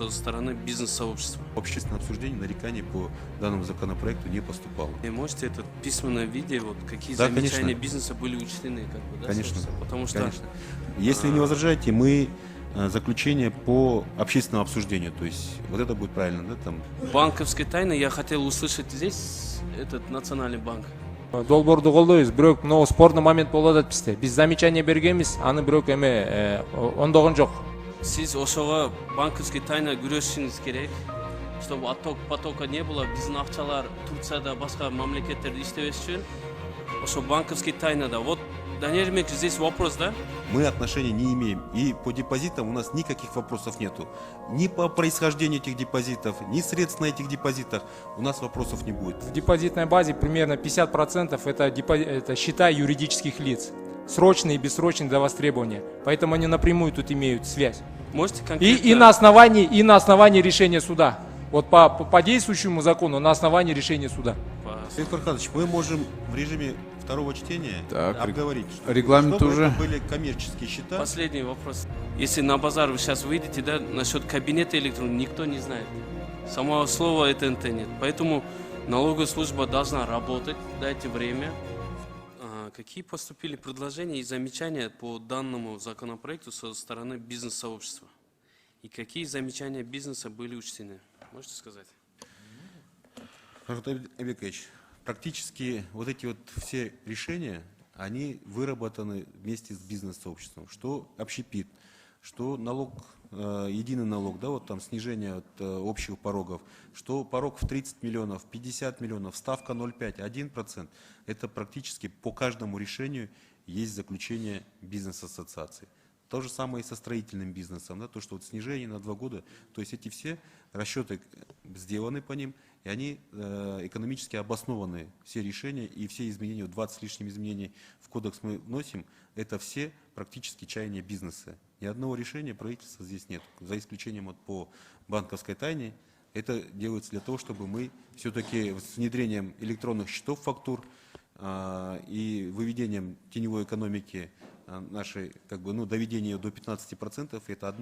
со стороны бизнес-сообщества. Общественное обсуждение нареканий по данному законопроекту не поступало. И можете это в письменном виде, вот какие Да, замечания конечно. бизнеса были учтены, как бы, да, Конечно, собственно? Потому что конечно. Если не возражаете, мы заключение по общественному обсуждению, то есть вот это будет правильно, да, там. банковской тайны я хотел услышать здесь, этот национальный банк. Долбоорду колдойбуз, бирок но спорный момент болуп атат бизде. Биз замечание бергенбиз, аны бирок эме ондогон жок. Сиз ошого банковской тайна күрөшүңүз керек, чтобы отток потока не было, биздин акчалар Турцияда, башка мамлекеттерде иштебеш үчүн ошо банковский тайнада. Вот, Даниэль Ермекович, здесь вопрос, да? Мы отношения не имеем. И по депозитам у нас никаких вопросов нету. Ни по происхождению этих депозитов, ни средств на этих депозитах у нас вопросов не будет. В депозитной базе примерно 50% это счета юридических лиц. Срочные и бессрочные до востребования. Поэтому они напрямую тут имеют связь. Можете конкретно... И на основании решения суда. Вот по действующему закону, на основании решения суда. Сергей Фархадович, мы можем в режиме второго чтения обговорить, что, регламент чтобы уже. это были коммерческие счета. Последний вопрос. Если на базар вы сейчас выйдете, да, насчет кабинета электронного, никто не знает. Самого слова ТНТ нет. Поэтому налоговая служба должна работать, дайте время. Какие поступили предложения и замечания по данному законопроекту со стороны бизнес-сообщества? И какие замечания бизнеса были учтены? Можете сказать? Фархад Айбекович, практически вот эти вот все решения, они выработаны вместе с бизнес-сообществом. Что общепит, что налог, единый налог, да, вот там снижение от общих порогов, что порог в 30 миллионов, 50 миллионов, ставка 0,5, 1%. Это практически по каждому решению есть заключение бизнес-ассоциации. То же самое и со строительным бизнесом, да, то, что вот снижение на 2 года, то есть эти все расчеты сделаны по ним, и они экономически обоснованы, все решения и все изменения, 20 с лишним изменений в кодекс мы вносим, это все практически чаяния бизнеса. Ни одного решения правительства здесь нет, за исключением вот по банковской тайне. Это делается для того, чтобы мы все-таки с внедрением электронных счетов фактур и выведением теневой экономики нашей, как бы, ну, доведение до 15%, это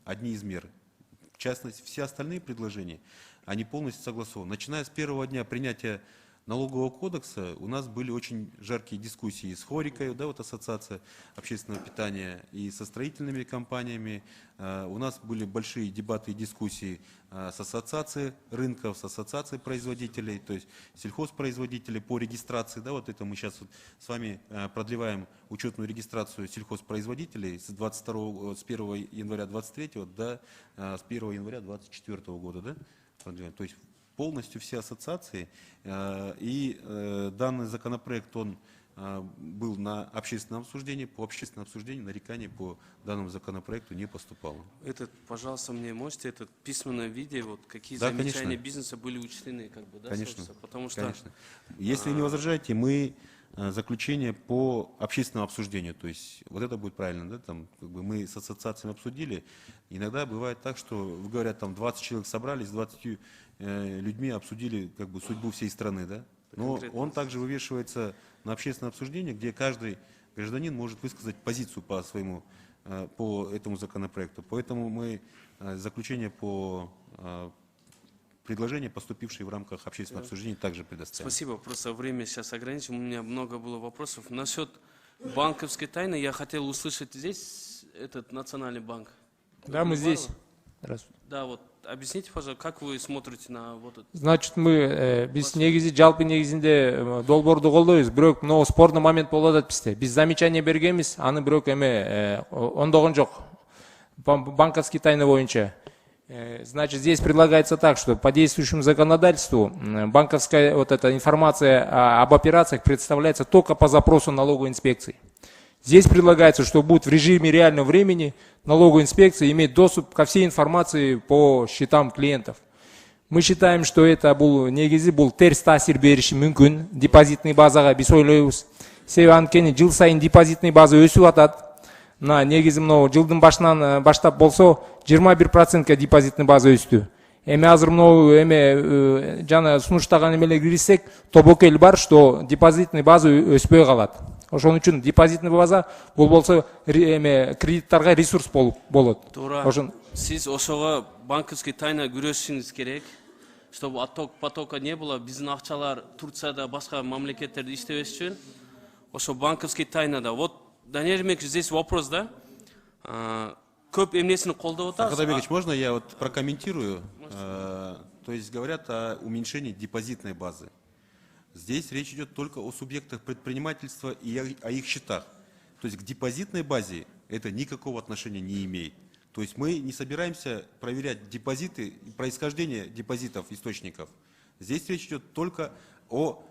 одни из мер. В частности, все остальные предложения, они полностью согласованы. Начиная с первого дня принятия налогового кодекса у нас были очень жаркие дискуссии с Хорикой, да, вот ассоциация общественного питания, и со строительными компаниями. У нас были большие дебаты и дискуссии с ассоциацией рынков, с ассоциацией производителей, то есть сельхозпроизводителей по регистрации. Да, вот это мы сейчас вот с вами продлеваем учетную регистрацию сельхозпроизводителей с 1 января 2023 до с 1 января 2024 года. Да? То есть полностью все ассоциации, и данный законопроект, он был на общественном обсуждении, по общественному обсуждению нареканий по данному законопроекту не поступало. Пожалуйста, мне можете в письменном виде, вот какие Да, замечания конечно. бизнеса были учтены, как бы, да, Конечно, потому что... конечно. Если не возражаете, мы заключение по общественному обсуждению, то есть вот это будет правильно, да, там, как бы мы с ассоциациями обсудили. Иногда бывает так, что, говорят, там 20 человек собрались, 20 людьми обсудили, как бы, судьбу всей страны, да. Но он также вывешивается на общественное обсуждение, где каждый гражданин может высказать позицию по этому законопроекту. Поэтому мы заключение по предложения, поступившие в рамках общественного обсуждения, также предоставим. Спасибо, просто время сейчас ограничим, у меня много было вопросов. Насчет банковской тайны я хотел услышать здесь этот национальный банк. Да, мы здесь. Да, вот объясните, пожалуйста, как вы смотрите на вот это? Значит, мы биз негизи жалпы негизинде долбоорду колдойбуз, бирок но спорный момент болуп атат бизде. Биз замечание бергенбиз, аны бирок эме ондогон жок. Банковский тайны боюнча. Значит, здесь предлагается так, что по действующему законодательству банковская вот эта информация об операциях представляется только по запросу налоговой инспекции. Здесь предлагается, что будет в режиме реального времени налоговая инспекция иметь доступ ко всей информации по счетам клиентов. Мы считаем, что это был негизи, был терс таасир бериши мүмкүн депозитный базага биз ойлойбуз. Себеби анткени жыл сайын депозитный база өсүп атат. На негизи мына жылдын башынан баштап болсо 21% депозитный база өстү. Эми азыр могу эме жана сунуштаган эмелерге кирсек, тобокел бар, что депозитный база өспөй калат. Ошон үчүн депозитный база бул болсо эме кредиттарга ресурс болот. Туура. Ошон Сиз ошого банковский тайна күрөшүшүңүз керек, чтобы отток потока не было. Биздин акчалар Турцияда, башка мамлекеттерде иштебеш үчүн ошо банковский тайнада. Вот, Даниэль Ермекович, здесь вопрос, да? Көп эмнесини колдоп атабыз. Ахатабекович, можно я вот прокомментирую? То есть говорят о уменьшении депозитной базы. Здесь речь идет только о субъектах предпринимательства и о их счетах. То есть к депозитной базе это никакого отношения не имеет. То есть мы не собираемся проверять депозиты, происхождение депозитов, источников. Здесь речь идет только о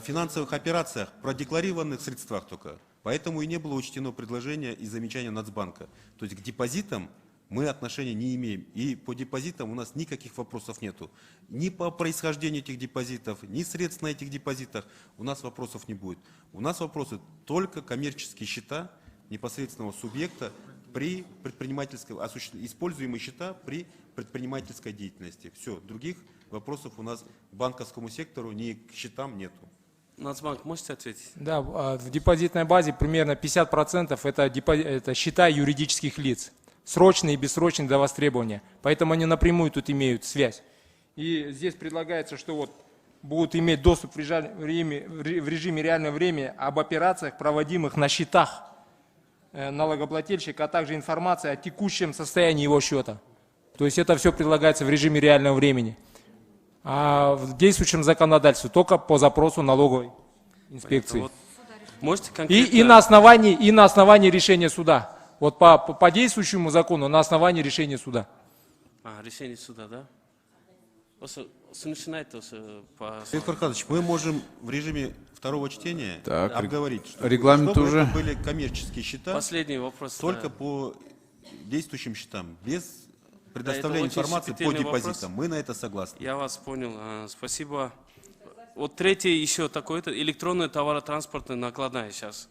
финансовых операциях, продекларированных средствах только. Поэтому и не было учтено предложение и замечание Нацбанка. То есть к депозитам мы отношения не имеем. И по депозитам у нас никаких вопросов нету. Ни по происхождению этих депозитов, ни средств на этих депозитах у нас вопросов не будет. У нас вопросы только коммерческие счета непосредственного субъекта при предпринимательской, используемые счета при предпринимательской деятельности. Все, других вопросов у нас к банковскому сектору ни к счетам нету. Нацбанк, можете ответить? да, в депозитной базе примерно 50% это счета юридических лиц. Срочные и бессрочные до востребования. Поэтому они напрямую тут имеют связь. И здесь предлагается, что вот будут иметь доступ в режиме реального времени об операциях, проводимых на счетах налогоплательщика, а также информация о текущем состоянии его счета. То есть это все предлагается в режиме реального времени. А в действующем законодательстве только по запросу налоговой инспекции. Вот, можете конкретно... И на основании решения суда. Вот по действующему закону на основании решения суда. Решение суда, да? Сергей Фархадович, мы можем в режиме второго чтения Так, обговорить, регламент чтобы уже. это были коммерческие счета Последний вопрос. только да. по действующим счетам, без это предоставления очень информации по щепетильный депозитам. вопрос. Мы на это согласны. Я вас понял. Спасибо. Вот третий еще такой, это электронная товаротранспортная накладная сейчас.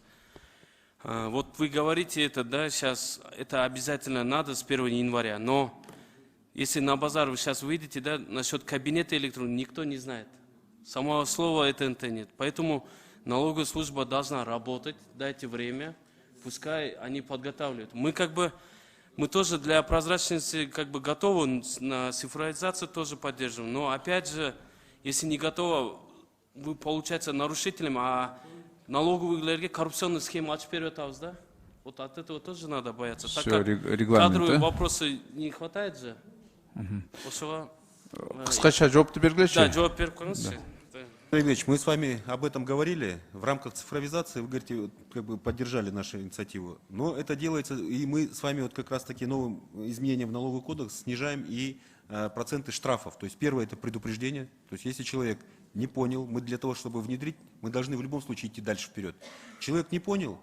Вот вы говорите это, да, сейчас это обязательно надо с 1 января, но если на базар вы сейчас выйдете, да, насчет кабинета электронного никто не знает. Самого слова это нет. Поэтому налоговая служба должна работать, дайте время, пускай они подготавливают. Мы тоже для прозрачности готовы, на цифровизацию тоже поддерживаем. Но опять же, если не готово, вы получается нарушителем, а налоговыйлерге коррупционную схему ачып берип атабыз, да? Вот от этого тоже надо бояться. Всё, Так как регламент, кадровые да? вопросы не хватает же. Ошого... Кыскача жоопты бергилечи. Да, жооп берип коюңузчу. Олег Ильич, мы с вами об этом говорили. В рамках цифровизации, вы говорите, вот, поддержали нашу инициативу. Но это делается, и мы с вами вот как раз таки новым изменением в налоговый кодекс снижаем и проценты штрафов. То есть первое это предупреждение. То есть если человек не понял, мы для того, чтобы внедрить, мы должны в любом случае идти дальше вперед. Человек не понял,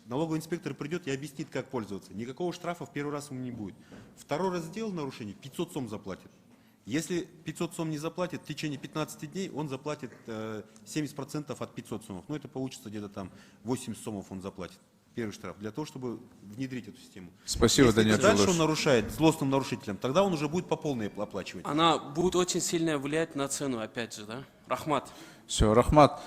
налоговый инспектор придет и объяснит, как пользоваться. Никакого штрафа в первый раз ему не будет. Второй раз сделал нарушение, 500 сом заплатит. Если 500 сом не заплатит, в течение 15 дней он заплатит 70% от 500 сомов. Ну, это получится где-то там 80 сомов он заплатит. Первый штраф. Для того, чтобы внедрить эту систему. Спасибо, Если Даниэль дальше он Абдуллович. нарушает злостным нарушителем, тогда он уже будет по полной оплачивать. Она будет очень сильно влиять на цену, опять же, да? Рахмат. Все, Рахмат.